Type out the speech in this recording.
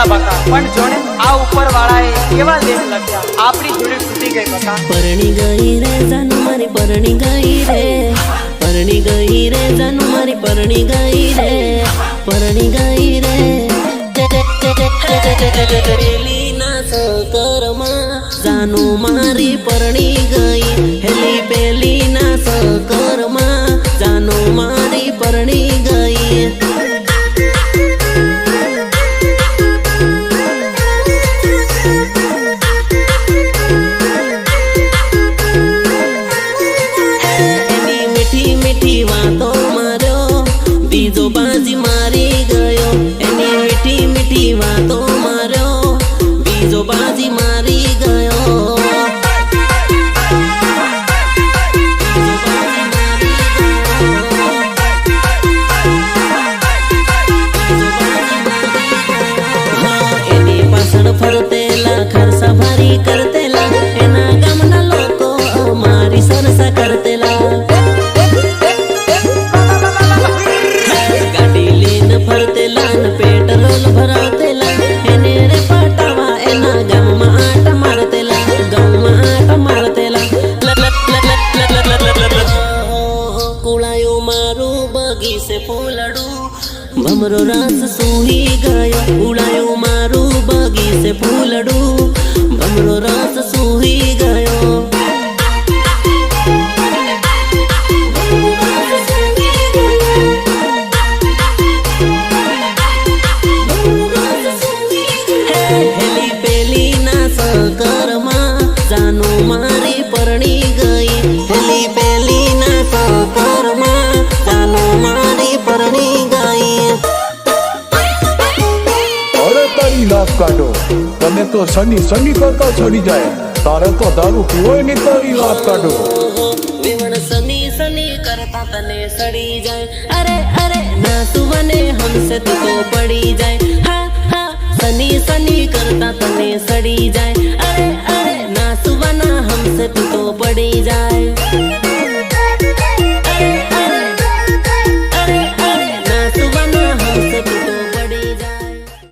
હતા બકા, પણ જોને આ ઉપર વાળાએ કેવા લેખ લખ્યા, આપણી જોડે તૂટી ગઈ બકા। પરણી ગઈ રે જાનુ મારી પરણી ગઈ રે, પરણી ગઈ રે જાનુ મારી પરણી ગઈ રે, પરણી ગઈ રે પેલી ના સકરમાં જાનુ મારી પરણી ગઈ, હેલી પેલી ના સકરમાં જાનુ મારી પરણી ગઈ। બીજો બાજી મારી ગયો, એની મીઠી મીઠી વાતો માર્યો, બીજો બાજી મારી ગયો, એની પાછળ ફરતેલા ખર્ચા ભારી કરતેલા, એના ગામના લોકો અમારી સરસા કરતેલા। ફરતેલા ને પેટ્રોલ ભરાવતેલા, એને રે પટાવા એના ગામમાં આટા મારતેલા, ગામમાં આટા મારતેલા। કુળાયું મારું બગીચે ફૂલડું, ભમરો રસ સૂહી ગયો, કુળાયું મારું બગીચે ફૂલડું, ભમરો રસ સૂહી ગયો। જાનુ મારી પરણી ગઈ, હેલી પેલી ના સકરમાં જાનુ મારી પરણી ગઈ। અરે તારી લાત કાઢો, તને તો શનિ શનિ કરતા ચડી જાય, તારે તો દારૂ પીવોય નહીં, તારી લાત કાઢો। વિવણ શનિ શનિ કરતા તને સડી જાય, અરે અરે ના સુવને હમસે તો પડી જાય, હા હા શનિ શનિ કરતા તને સડી જાય,